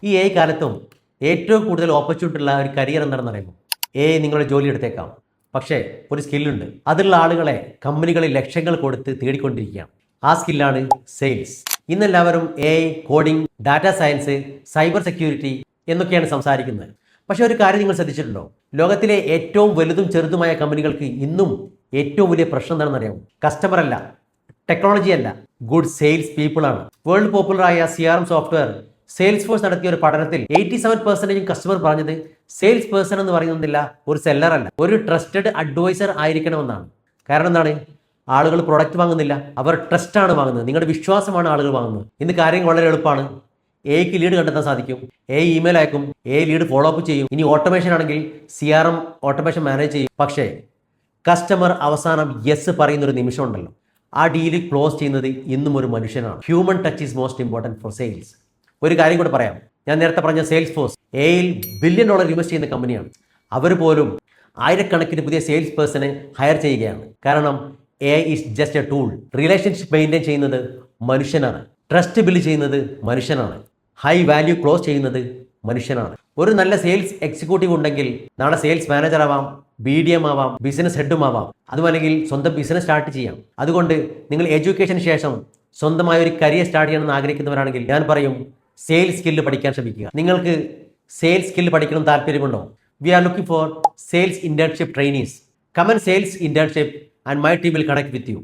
ഈ AI കാലത്തും ഏറ്റവും കൂടുതൽ ഓപ്പർച്യൂണിറ്റി ഉള്ള ഒരു കരിയർ എന്താണെന്ന് അറിയുമോ? AI നിങ്ങളുടെ ജോലി എടുത്തേക്കാം, പക്ഷേ ഒരു സ്കില്ലുണ്ട്. അതിലുള്ള ആളുകളെ കമ്പനികളിൽ ലക്ഷങ്ങൾ കൊടുത്ത് തേടിക്കൊണ്ടിരിക്കുകയാണ്. ആ സ്കില്ലാണ് സെയിൽസ്. ഇന്നെല്ലാവരും AI, coding, data science, cyber security എന്നൊക്കെയാണ് സംസാരിക്കുന്നത്. പക്ഷേ ഒരു കാര്യം നിങ്ങൾ ശ്രദ്ധിച്ചിട്ടുണ്ടോ? ലോകത്തിലെ ഏറ്റവും വലുതും ചെറുതുമായ കമ്പനികൾക്ക് ഇന്നും ഏറ്റവും വലിയ പ്രശ്നം എന്താണെന്ന് അറിയാമോ? കസ്റ്റമർ അല്ല, ടെക്നോളജി അല്ല, ഗുഡ് സെയിൽസ് പീപ്പിൾ ആണ്. വേൾഡ് പോപ്പുലറായ CRM സോഫ്റ്റ്വെയർ സെയിൽസ് ഫോഴ്സ് നടത്തിയ ഒരു പഠനത്തിൽ 87% കസ്റ്റമർ പറഞ്ഞത് സെയിൽസ് പേഴ്സൺ എന്ന് പറയുന്നില്ല, ഒരു സെല്ലർ അല്ല, ഒരു ട്രസ്റ്റഡ് അഡ്വൈസർ ആയിരിക്കണമെന്നാണ്. കാരണം എന്താണ്? ആളുകൾ പ്രൊഡക്റ്റ് വാങ്ങുന്നില്ല, അവർ ട്രസ്റ്റാണ് വാങ്ങുന്നത്. നിങ്ങളുടെ വിശ്വാസമാണ് ആളുകൾ വാങ്ങുന്നത്. ഇന്ന് കാര്യങ്ങൾ വളരെ എളുപ്പമാണ്. AI ലീഡ് കണ്ടെത്താൻ സാധിക്കും, AI ഇമെയിൽ അയക്കും, AI ലീഡ് ഫോളോ അപ്പ് ചെയ്യും. ഇനി ഓട്ടോമേഷൻ ആണെങ്കിൽ CRM ഓട്ടോമേഷൻ മാനേജ് ചെയ്യും. പക്ഷേ കസ്റ്റമർ അവസാനം യെസ് പറയുന്നൊരു നിമിഷം ഉണ്ടല്ലോ, ആ ഡീല് ക്ലോസ് ചെയ്യുന്നത് ഇന്നും ഒരു മനുഷ്യനാണ്. Human touch is most important for sales. ഒരു കാര്യം കൂടെ പറയാം. ഞാൻ നേരത്തെ പറഞ്ഞ sales force AI $1 billion invest ചെയ്യുന്ന കമ്പനിയാണ്. അവർ പോലും ആയിരക്കണക്കിന് പുതിയ സെയിൽസ് പേഴ്സണെ ഹയർ ചെയ്യുകയാണ്. കാരണം AI is just A tool. Relationship maintain ചെയ്യുന്നത് മനുഷ്യനാണ്, ട്രസ്റ്റ് ബിൽഡ് ചെയ്യുന്നത് മനുഷ്യനാണ്, ഹൈ വാല്യൂ ക്ലോസ് ചെയ്യുന്നത് മനുഷ്യനാണ്. ഒരു നല്ല സെയിൽസ് എക്സിക്യൂട്ടീവ് ഉണ്ടെങ്കിൽ നാളെ സെയിൽസ് മാനേജർ ആവാം, BDM ആവാം, ബിസിനസ് ഹെഡും ആവാം. അതുമല്ലെങ്കിൽ സ്വന്തം ബിസിനസ് സ്റ്റാർട്ട് ചെയ്യാം. അതുകൊണ്ട് നിങ്ങൾ എഡ്യൂക്കേഷന് ശേഷം സ്വന്തമായ ഒരു കരിയർ സ്റ്റാർട്ട് ചെയ്യണമെന്ന് ആഗ്രഹിക്കുന്നവരാണെങ്കിൽ ഞാൻ പറയും, സെയിൽസ് സ്കില്ല് പഠിക്കാൻ ശ്രമിക്കുക. നിങ്ങൾക്ക് സെയിൽസ് സ്കില്ല് പഠിക്കണം താല്പര്യമുണ്ടോ? We are looking for sales internship trainees. Come and sales internship and my team will connect with U.